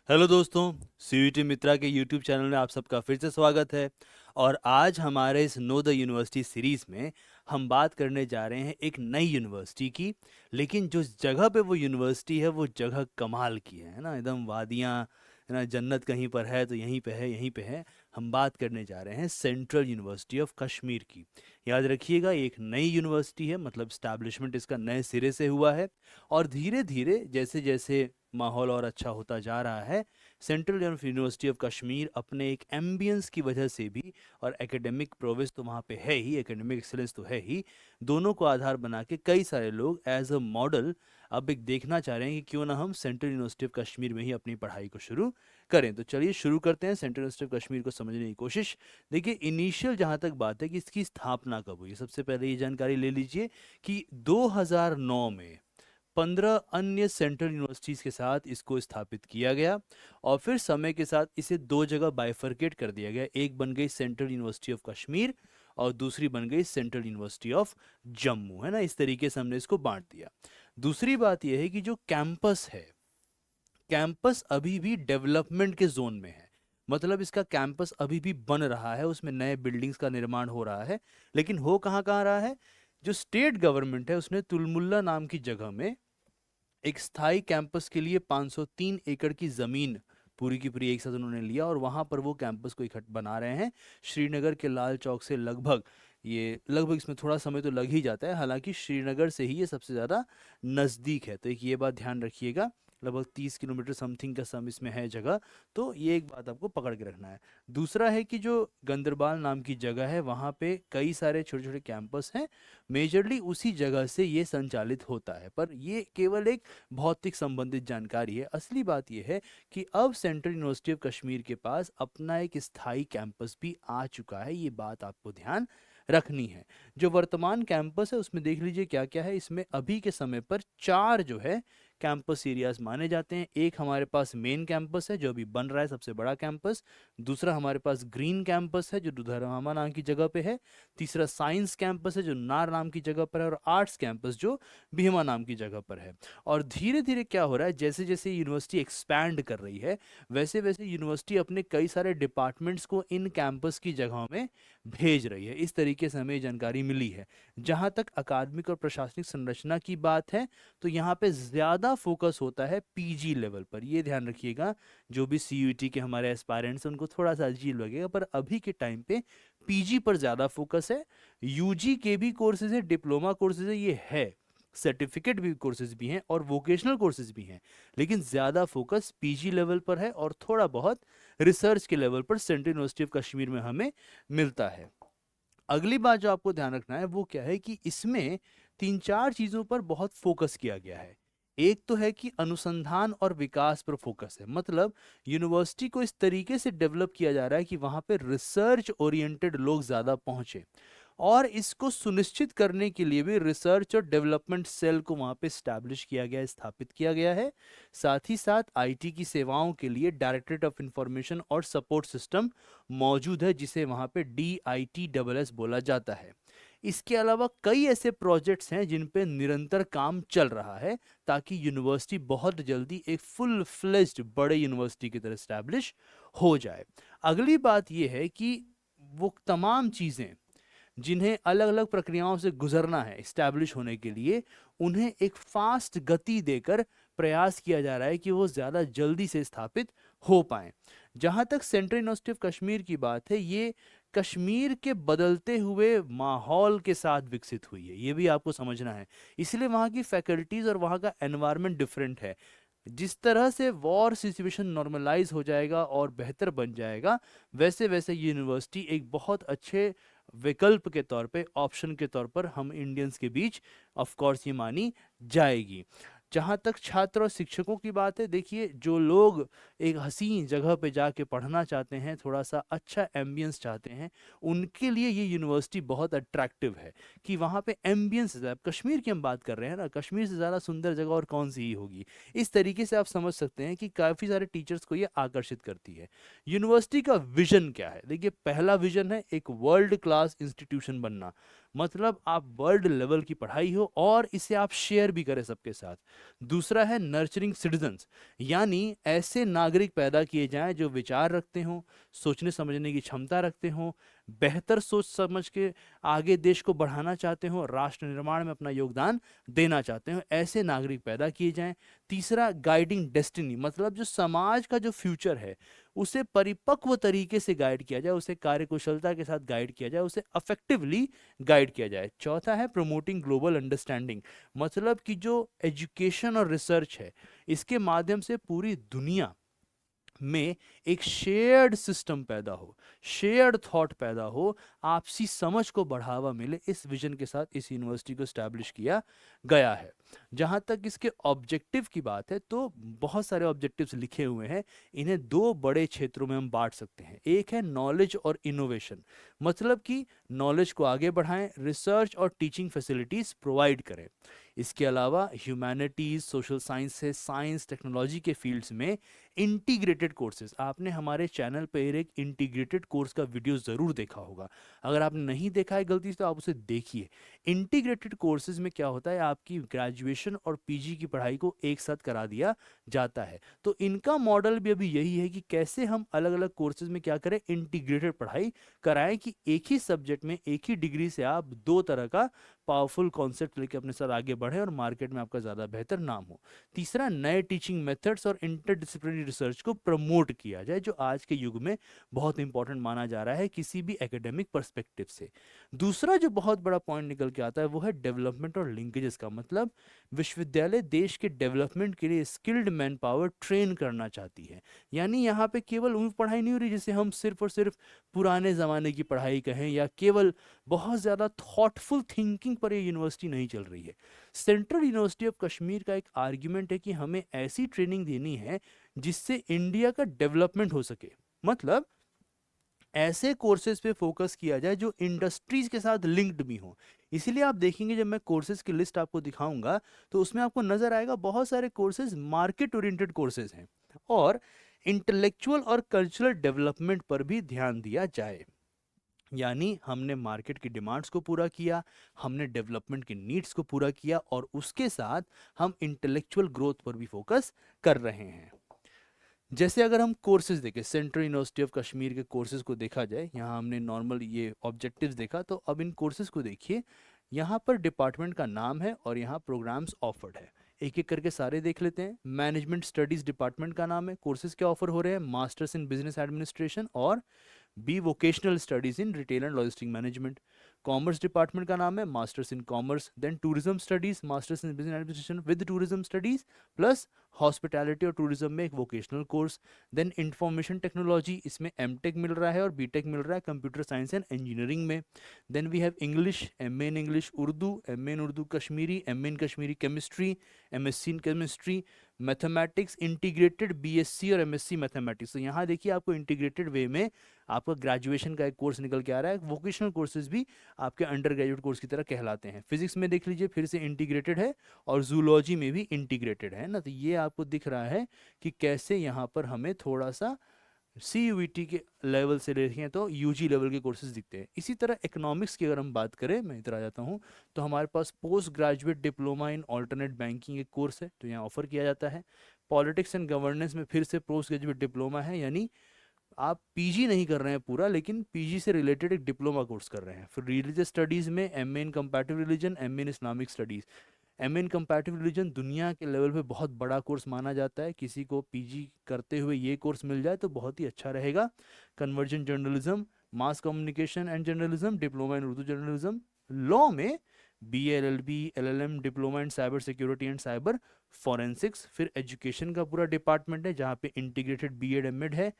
Hello दोस्तों, CUT मित्रा के YouTube channel में आप सबका फिर से स्वागत है। और आज हमारे इस नो द यूनिवर्सिटी सीरीज़ में हम बात करने जा रहे हैं एक नई यूनिवर्सिटी की। लेकिन जो जगह पे वो यूनिवर्सिटी है वो जगह कमाल की है ना, एकदम वादियाँ, है ना, जन्नत कहीं पर है तो यहीं पे है, यहीं पे है। हम बात करने जा रहे हैं सेंट्रल यूनिवर्सिटी ऑफ कश्मीर की। याद रखिएगा, ये एक नई यूनिवर्सिटी है, मतलब स्टैब्लिशमेंट इसका नए सिरे से हुआ है। और धीरे धीरे जैसे जैसे माहौल और अच्छा होता जा रहा है, सेंट्रल यूनिवर्सिटी ऑफ कश्मीर अपने एक एम्बियंस की वजह से भी, और एकेडमिक प्रोग्रेस तो वहाँ पे है ही, एकेडमिक एक्सेलेंस तो है ही, दोनों को आधार बना के कई सारे लोग एज अ मॉडल अब एक देखना चाह रहे हैं कि क्यों ना हम सेंट्रल यूनिवर्सिटी ऑफ कश्मीर में ही अपनी पढ़ाई को शुरू करें। तो चलिए शुरू करते हैं सेंट्रल यूनिवर्सिटी ऑफ कश्मीर को समझने की कोशिश। देखिए, इनिशियल जहाँ तक बात है कि इसकी स्थापना कब हुई, सबसे पहले ये जानकारी ले लीजिए कि 2009 में 15 अन्य सेंट्रल यूनिवर्सिटीज़ के साथ इसको स्थापित किया गया। और फिर समय के साथ इसे दो जगह बाइफरकेट कर दिया गया, एक बन गई सेंट्रल यूनिवर्सिटी ऑफ कश्मीर और दूसरी बन गई सेंट्रल यूनिवर्सिटी ऑफ जम्मू, है ना। इस तरीके से हमने इसको बांट दिया। दूसरी बात यह है कि जो कैंपस है, कैंपस अभी भी डेवलपमेंट के जोन में है। मतलब इसका कैंपस अभी भी बन रहा है, उसमें नए बिल्डिंग्स का निर्माण हो रहा है। लेकिन हो कहाँ कहाँ रहा है, जो स्टेट गवर्नमेंट है उसने तुलमुल्ला नाम की जगह में एक स्थायी कैंपस के लिए 503 एकड़ की जमीन पूरी की पूरी एक साथ उन्होंने लिया और वहां पर वो कैंपस को इकट्ठ बना रहे हैं। श्रीनगर के लाल चौक से लगभग, ये लगभग इसमें थोड़ा समय तो लग ही जाता है, हालांकि श्रीनगर से ही ये सबसे ज़्यादा नज़दीक है, तो एक ये बात ध्यान रखिएगा। लगभग 30 किलोमीटर समथिंग का सम इसमें है जगह। तो ये एक बात आपको पकड़ के रखना है। दूसरा है कि जो गंदरबाल नाम की जगह है वहाँ पे कई सारे छोटे छोटे कैंपस हैं। मेजरली उसी जगह से ये संचालित होता है, पर ये केवल एक भौतिक संबंधित जानकारी है। असली बात यह है कि अब सेंट्रल यूनिवर्सिटी ऑफ कश्मीर के पास अपना एक स्थायी कैंपस भी आ चुका है, ये बात आपको ध्यान रखनी है। जो वर्तमान कैंपस है उसमें देख लीजिए क्या क्या है। इसमें अभी के समय पर चार जो है कैंपस एरियाज माने जाते हैं। एक हमारे पास मेन कैंपस है जो अभी बन रहा है, सबसे बड़ा कैंपस। दूसरा हमारे पास ग्रीन कैंपस है जो दुधरामा नाम की जगह पे है। तीसरा साइंस कैंपस है जो नार नाम की जगह पर है। और आर्ट्स कैंपस जो भीमा नाम की जगह पर है। और धीरे धीरे क्या हो रहा है, जैसे जैसे यूनिवर्सिटी एक्सपैंड कर रही है वैसे वैसे यूनिवर्सिटी अपने कई सारे डिपार्टमेंट्स को इन कैंपस की जगहों में भेज रही है। इस तरीके से हमें ये जानकारी मिली है। जहाँ तक अकादमिक और प्रशासनिक संरचना की बात है, तो यहाँ पे ज़्यादा फोकस होता है पीजी लेवल पर। ये ध्यान रखिएगा, जो भी सीयूईटी के हमारे एस्पायरेंट्स हैं उनको थोड़ा सा अजीब लगेगा, पर अभी के टाइम पे पीजी पर ज़्यादा फोकस है। यूजी के भी कोर्सेज है, डिप्लोमा कोर्सेज है, ये है, सर्टिफिकेट भी कोर्सेज भी हैं और वोकेशनल कोर्सेज भी हैं। लेकिन ज़्यादा फोकस पीजी लेवल पर है और थोड़ा बहुत रिसर्च के लेवल पर सेंट्रल यूनिवर्सिटी ऑफ कश्मीर में हमें मिलता है। अगली बात जो आपको ध्यान रखना है वो क्या है कि इसमें तीन चार चीज़ों पर बहुत फोकस किया गया है। एक तो है कि अनुसंधान और विकास पर फोकस है, मतलब यूनिवर्सिटी को इस तरीके से डेवलप किया जा रहा है कि वहाँ पे रिसर्च ओरिएंटेड लोग ज़्यादा पहुँचे। और इसको सुनिश्चित करने के लिए भी रिसर्च और डेवलपमेंट सेल को वहाँ पे स्टैब्लिश किया गया है, स्थापित किया गया है। साथ ही साथ आईटी की सेवाओं के लिए डायरेक्टरेट ऑफ इंफॉर्मेशन और सपोर्ट सिस्टम मौजूद है, जिसे वहाँ पे DITSS बोला जाता है। इसके अलावा कई ऐसे प्रोजेक्ट्स हैं जिन पे निरंतर काम चल रहा है, ताकि यूनिवर्सिटी बहुत जल्दी एक फुल फ्लेज्ड बड़े यूनिवर्सिटी की तरह स्टैब्लिश हो जाए। अगली बात यह है कि वो तमाम चीज़ें जिन्हें अलग अलग प्रक्रियाओं से गुजरना है इस्टेब्लिश होने के लिए, उन्हें एक फास्ट गति देकर प्रयास किया जा रहा है कि वो ज़्यादा जल्दी से स्थापित हो पाएं। जहाँ तक सेंट्रल यूनिवर्सिटी ऑफ कश्मीर की बात है, ये कश्मीर के बदलते हुए माहौल के साथ विकसित हुई है, ये भी आपको समझना है। इसलिए वहाँ की फैकल्टीज़ और वहाँ का एनवायरनमेंट डिफरेंट है। जिस तरह से वॉर सिचुएशन नॉर्मलाइज हो जाएगा और बेहतर बन जाएगा, वैसे वैसे यूनिवर्सिटी एक बहुत अच्छे विकल्प के तौर पे, ऑप्शन के तौर पर हम इंडियंस के बीच ऑफ कोर्स ये मानी जाएगी। जहाँ तक छात्र और शिक्षकों की बात है, देखिए, जो लोग एक हसीन जगह पे जाके पढ़ना चाहते हैं, थोड़ा सा अच्छा एम्बियंस चाहते हैं, उनके लिए ये यूनिवर्सिटी बहुत अट्रैक्टिव है कि वहाँ पे एम्बियंस है। अब कश्मीर की हम बात कर रहे हैं ना, कश्मीर से ज़्यादा सुंदर जगह और कौन सी ही होगी। इस तरीके से आप समझ सकते हैं कि काफ़ी सारे टीचर्स को ये आकर्षित करती है। यूनिवर्सिटी का विजन क्या है, देखिए, पहला विजन है एक वर्ल्ड क्लास इंस्टीट्यूशन बनना। मतलब आप वर्ल्ड लेवल की पढ़ाई हो और इसे आप शेयर भी करें सबके साथ। दूसरा है नर्चरिंग सिटीजन्स, यानी ऐसे नागरिक पैदा किए जाएं जो विचार रखते हों, सोचने समझने की क्षमता रखते हों, बेहतर सोच समझ के आगे देश को बढ़ाना चाहते हो, राष्ट्र निर्माण में अपना योगदान देना चाहते हो, ऐसे नागरिक पैदा किए जाएं। तीसरा गाइडिंग डेस्टिनी, मतलब जो समाज का जो फ्यूचर है उसे परिपक्व तरीके से गाइड किया जाए, उसे कार्यकुशलता के साथ गाइड किया जाए, उसे अफेक्टिवली गाइड किया जाए। चौथा है प्रमोटिंग ग्लोबल अंडरस्टैंडिंग, मतलब कि जो एजुकेशन और रिसर्च है इसके माध्यम से पूरी दुनिया में एक शेयर्ड सिस्टम पैदा हो, शेयर्ड थॉट पैदा हो, आपसी समझ को बढ़ावा मिले, इस विजन के साथ इस यूनिवर्सिटी को स्टैब्लिश किया गया है। जहाँ तक इसके ऑब्जेक्टिव की बात है तो बहुत सारे ऑब्जेक्टिव्स लिखे हुए हैं, इन्हें दो बड़े क्षेत्रों में हम बांट सकते हैं। एक है नॉलेज और इनोवेशन, मतलब कि नॉलेज को आगे बढ़ाएं, रिसर्च और टीचिंग फैसिलिटीज प्रोवाइड करें। इसके अलावा humanities, social sciences, science technology के फील्ड्स में इंटीग्रेटेड कोर्सेज, आपने हमारे चैनल पर एक इंटीग्रेटेड कोर्स का वीडियो ज़रूर देखा होगा, अगर आपने नहीं देखा है गलती से तो आप उसे देखिए। इंटीग्रेटेड कोर्सेज में क्या होता है, आपकी ग्रेजुएशन और पीजी की पढ़ाई को एक साथ करा दिया जाता है। तो इनका मॉडल भी अभी यही है कि कैसे हम अलग अलग कोर्सेज में क्या करें, इंटीग्रेटेड पढ़ाई कराएं, कि एक ही सब्जेक्ट में एक ही डिग्री से आप दो तरह का पावरफुल कॉन्सेप्ट लेके अपने साथ आगे बढ़े और मार्केट में आपका ज़्यादा बेहतर नाम हो। तीसरा, नए टीचिंग मेथड्स और इंटरडिसिप्लिनरी रिसर्च को प्रमोट किया जाए, जो आज के युग में बहुत इंपॉर्टेंट माना जा रहा है किसी भी एकेडमिक पर्सपेक्टिव से। दूसरा जो बहुत बड़ा पॉइंट निकल के आता है वो है डेवलपमेंट और लिंकेजेस का, मतलब विश्वविद्यालय देश के डेवलपमेंट के लिए स्किल्ड मैन पावर ट्रेन करना चाहती है। यानी यहाँ पे केवल वो पढ़ाई नहीं हो रही जिसे हम सिर्फ और सिर्फ पुराने ज़माने की पढ़ाई कहें, या केवल बहुत ज़्यादा थॉटफुल थिंकिंग पर ये यूनिवर्सिटी नहीं चल रही है। सेंट्रल यूनिवर्सिटी ऑफ कश्मीर का एक आर्ग्यूमेंट है कि हमें ऐसी ट्रेनिंग देनी है जिससे इंडिया का डेवलपमेंट हो सके, मतलब ऐसे कोर्सेज पे फोकस किया जाए जो इंडस्ट्रीज के साथ लिंक्ड भी हो। इसीलिए आप देखेंगे जब मैं कोर्सेज की लिस्ट आपको दिखाऊंगा तो उसमें आपको नजर आएगा बहुत सारे कोर्सेज मार्केट ओरिएंटेड कोर्सेज हैं, और इंटेलेक्चुअल और कल्चरल डेवलपमेंट पर भी ध्यान दिया जाए। यानी हमने मार्केट की डिमांड्स को पूरा किया, हमने डेवलपमेंट की नीड्स को पूरा किया, और उसके साथ हम इंटेलेक्चुअल ग्रोथ पर भी फोकस कर रहे हैं। जैसे अगर हम कोर्सेज देखें, सेंट्रल यूनिवर्सिटी ऑफ कश्मीर के कोर्सेज को देखा जाए, यहाँ हमने नॉर्मल ये ऑब्जेक्टिव्स देखा, तो अब इन कोर्सेज को देखिए। यहाँ पर डिपार्टमेंट का नाम है और यहाँ प्रोग्राम्स ऑफर्ड है, एक एक करके सारे देख लेते हैं। मैनेजमेंट स्टडीज डिपार्टमेंट का नाम है, कोर्सेज क्या ऑफर हो रहे हैं, मास्टर्स इन बिजनेस एडमिनिस्ट्रेशन और B vocational studies in retail and logistic management. Commerce department का नाम है masters in commerce, then tourism studies, masters in business administration with tourism studies plus hospitality और tourism में एक vocational course. Then information technology, इसमें MTech मिल रहा है और बीटेक मिल रहा है कंप्यूटर साइंस एंड इंजीनियरिंग में। Then we have English, MA in English Urdu, MA in Urdu Kashmiri, MA in Kashmiri chemistry, MSc in chemistry, mathematics integrated BSc और एमएससी मैथमेटिक्स। तो यहाँ देखिए आपको इंटीग्रेटेड वे में आपका ग्रेजुएशन का एक कोर्स निकल के आ रहा है, वोकेशनल कोर्सेज भी आपके अंडर ग्रेजुएट कोर्स की तरह कहलाते हैं। फिजिक्स में देख लीजिए फिर से इंटीग्रेटेड है, और जूलॉजी में भी इंटीग्रेटेड है ना। तो ये आपको दिख रहा है कि कैसे यहाँ पर हमें थोड़ा सा CUET के लेवल से देखें तो UG लेवल के कोर्सेज दिखते हैं। इसी तरह इकोनॉमिक्स की अगर हम बात करें, मैं इधर आ जाता हूँ, तो हमारे पास post graduate diploma in alternate banking एक कोर्स है जो यहाँ ऑफर किया जाता है। पॉलिटिक्स एंड गवर्नेंस में फिर से पोस्ट ग्रेजुएट डिप्लोमा है, यानी आप पीजी नहीं कर रहे हैं पूरा, लेकिन पीजी से रिलेटेड एक डिप्लोमा कोर्स कर रहे हैं। फिर रिलीजियस स्टडीज़ में एमए इन कंपैरेटिव रिलीजन, एमए इन इस्लामिक स्टडीज़। एमए इन कंपैरेटिव रिलीजन दुनिया के लेवल पे बहुत बड़ा कोर्स माना जाता है, किसी को पीजी करते हुए ये कोर्स मिल जाए तो बहुत ही अच्छा रहेगा। Conversion journalism, mass communication and journalism, diploma in Urdu journalism. Law में BA LLB LLM, diploma in cyber security and cyber forensics. फिर एजुकेशन का पूरा डिपार्टमेंट है जहाँ पे इंटीग्रेटेड बीएड एमएड है,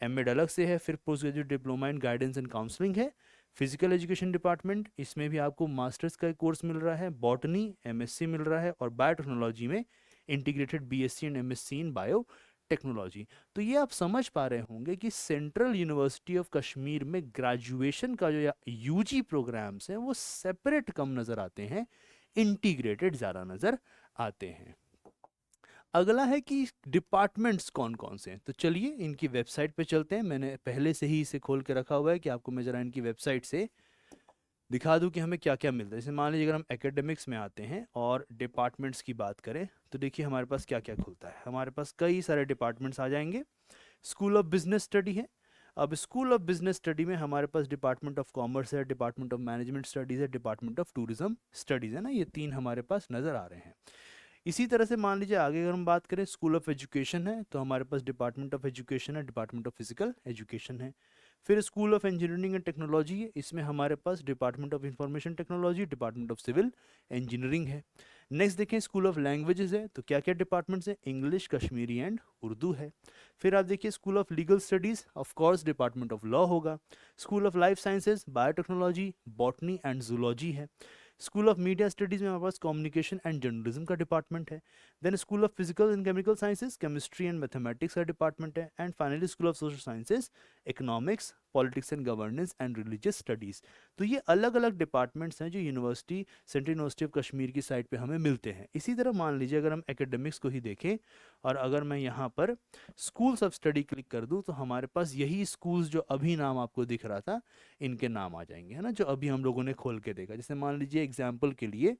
एमएड अलग से है, फिर post graduate diploma in guidance and counselling है। फिजिकल एजुकेशन डिपार्टमेंट, इसमें भी आपको मास्टर्स का कोर्स मिल रहा है, बॉटनी MSc मिल रहा है, और बायोटेक्नोलॉजी में integrated BSc and MSc in bio technology. तो ये आप समझ पा रहे होंगे कि सेंट्रल यूनिवर्सिटी ऑफ कश्मीर में ग्रेजुएशन का जो UG प्रोग्राम्स हैं वो सेपरेट कम नज़र आते हैं, इंटीग्रेटेड ज़्यादा नज़र आते हैं। अगला है कि डिपार्टमेंट्स कौन कौन से हैं, तो चलिए इनकी वेबसाइट पे चलते हैं। मैंने पहले से ही इसे खोल के रखा हुआ है कि आपको मैं ज़रा इनकी वेबसाइट से दिखा दूं कि हमें क्या क्या मिलता है। जैसे मान लीजिए अगर हम एकेडमिक्स में आते हैं और डिपार्टमेंट्स की बात करें तो देखिए हमारे पास क्या क्या खुलता है। हमारे पास कई सारे डिपार्टमेंट्स आ जाएंगे। स्कूल ऑफ बिजनेस स्टडी है। अब स्कूल ऑफ बिजनेस स्टडी में हमारे पास डिपार्टमेंट ऑफ कॉमर्स है, डिपार्टमेंट ऑफ मैनेजमेंट स्टडीज़ है, डिपार्टमेंट ऑफ टूरिज्म स्टडीज़ है ना, ये तीन हमारे पास नज़र आ रहे हैं। इसी तरह से मान लीजिए आगे अगर हम बात करें स्कूल ऑफ एजुकेशन है तो हमारे पास डिपार्टमेंट ऑफ एजुकेशन है, डिपार्टमेंट ऑफ फिजिकल एजुकेशन है। फिर school of engineering and technology है, इसमें हमारे पास department of information technology, department of civil engineering है। नेक्स्ट देखें स्कूल ऑफ लैंग्वेजेस है तो क्या क्या डिपार्टमेंट्स हैं, इंग्लिश, कश्मीरी एंड उर्दू है। फिर आप देखिए school of legal studies, of course department of law होगा। School of life sciences, biotechnology, botany and zoology है। स्कूल ऑफ मीडिया स्टडीज़ में हमारे पास कम्युनिकेशन एंड जर्नलिज्म का डिपार्टमेंट है। Then school of physical and chemical sciences, chemistry and mathematics का department है। And finally school of social sciences, economics, politics and governance and religious studies. तो ये अलग अलग डिपार्टमेंट्स हैं जो university, central university of Kashmir की साइट पे हमें मिलते हैं। इसी तरह मान लीजिए अगर हम एकेडमिक्स को ही देखें और अगर मैं यहाँ पर स्कूल्स ऑफ स्टडी क्लिक कर दूँ तो हमारे पास यही स्कूल्स जो अभी नाम आपको दिख रहा था इनके नाम आ जाएंगे, है ना, जो अभी हम लोगों ने खोल के देखा। जैसे मान लीजिए एग्जाम्पल के लिए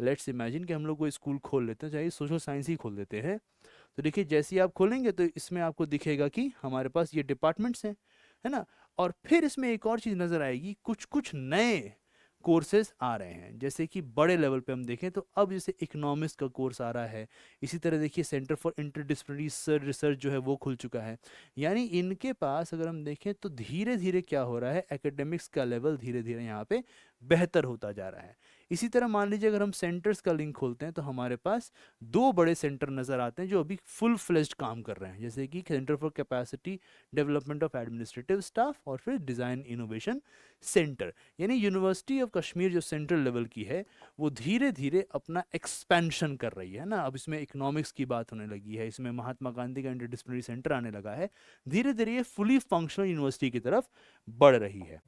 लेट्स इमेजिन कि हम लोग कोई स्कूल खोल लेते हैं, चाहे सोशल साइंस ही खोल देते हैं। तो देखिए जैसे ही आप खोलेंगे तो इसमें आपको दिखेगा कि हमारे पास ये डिपार्टमेंट्स हैं, है ना। और फिर इसमें एक और चीज़ नज़र आएगी, कुछ कुछ नए कोर्सेज आ रहे हैं। जैसे कि बड़े लेवल पे हम देखें तो अब जैसे इकोनॉमिक्स का कोर्स आ रहा है। इसी तरह देखिए सेंटर फॉर इंटरडिसिप्लिनरी रिसर्च जो है वो खुल चुका है। यानी इनके पास अगर हम देखें तो धीरे धीरे क्या हो रहा है, एकेडमिक्स का लेवल धीरे धीरे यहाँ पे बेहतर होता जा रहा है। इसी तरह मान लीजिए अगर हम सेंटर्स का लिंक खोलते हैं तो हमारे पास दो बड़े सेंटर नज़र आते हैं जो अभी फुल फ्लेज्ड काम कर रहे हैं, जैसे कि centre for capacity development of administrative staff और फिर डिज़ाइन इनोवेशन सेंटर। यानी यूनिवर्सिटी ऑफ कश्मीर जो सेंट्रल लेवल की है वो धीरे धीरे अपना एक्सपेंशन कर रही है ना। अब इसमें इकोनॉमिक्स की बात होने लगी है, इसमें महात्मा गांधी का इंटरडिसिप्लिनरी सेंटर आने लगा है। धीरे धीरे ये फुली फंक्शनल यूनिवर्सिटी की तरफ बढ़ रही है।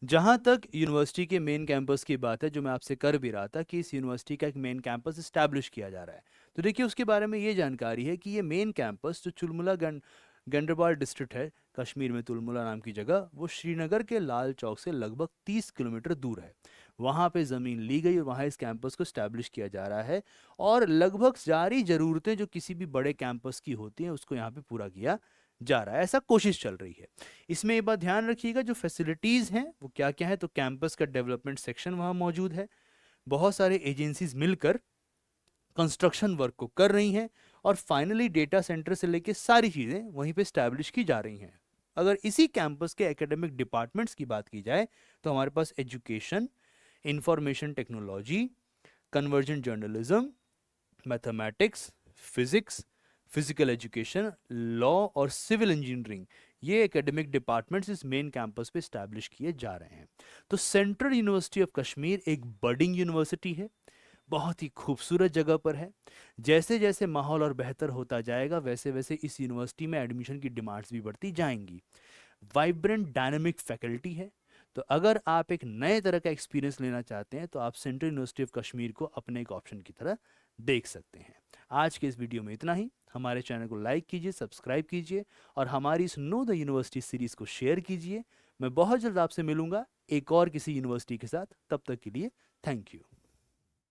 जहाँ तक यूनिवर्सिटी के मेन कैंपस की बात है, जो मैं आपसे कर भी रहा था कि इस यूनिवर्सिटी का एक मेन कैंपस इस्टेब्लिश किया जा रहा है, तो देखिए उसके बारे में ये जानकारी है कि ये मेन कैंपस जो चुलमुला गंडरबाल डिस्ट्रिक्ट है कश्मीर में, तुलमुला नाम की जगह, वो श्रीनगर के लाल चौक से लगभग 30 किलोमीटर दूर है। वहाँ पे ज़मीन ली गई और वहाँ इस कैंपस को इस्टेब्लिश किया जा रहा है। और लगभग सारी ज़रूरतें जो किसी भी बड़े कैंपस की होती हैं उसको यहाँ पे पूरा किया जा रहा है, ऐसा कोशिश चल रही है। इसमें एक बात ध्यान रखिएगा, जो फैसिलिटीज़ हैं वो क्या क्या है, तो कैंपस का डेवलपमेंट सेक्शन वहाँ मौजूद है। बहुत सारे एजेंसीज मिलकर कंस्ट्रक्शन वर्क को कर रही हैं और फाइनली डेटा सेंटर से लेके सारी चीज़ें वहीं पे स्टैब्लिश की जा रही हैं। अगर इसी कैंपस के एकेडमिक डिपार्टमेंट्स की बात की जाए तो हमारे पास education, information technology, convergent journalism, mathematics, physics, physical education, law और सिविल इंजीनियरिंग, ये एकेडमिक डिपार्टमेंट्स इस मेन कैंपस पे स्टैब्लिश किए जा रहे हैं। तो सेंट्रल यूनिवर्सिटी ऑफ कश्मीर एक बडिंग यूनिवर्सिटी है, बहुत ही खूबसूरत जगह पर है। जैसे जैसे माहौल और बेहतर होता जाएगा वैसे वैसे इस यूनिवर्सिटी में एडमिशन की डिमांड्स भी बढ़ती जाएंगी। वाइब्रेंट डायनामिक फैकल्टी है। तो अगर आप एक नए तरह का एक्सपीरियंस लेना चाहते हैं तो आप सेंट्रल यूनिवर्सिटी ऑफ कश्मीर को अपने एक ऑप्शन की तरह देख सकते हैं। आज के इस वीडियो में इतना ही। हमारे चैनल को लाइक कीजिए, सब्सक्राइब कीजिए और हमारी इस नो द यूनिवर्सिटी सीरीज़ को शेयर कीजिए। मैं बहुत जल्द आपसे मिलूंगा एक और किसी यूनिवर्सिटी के साथ। तब तक के लिए थैंक यू।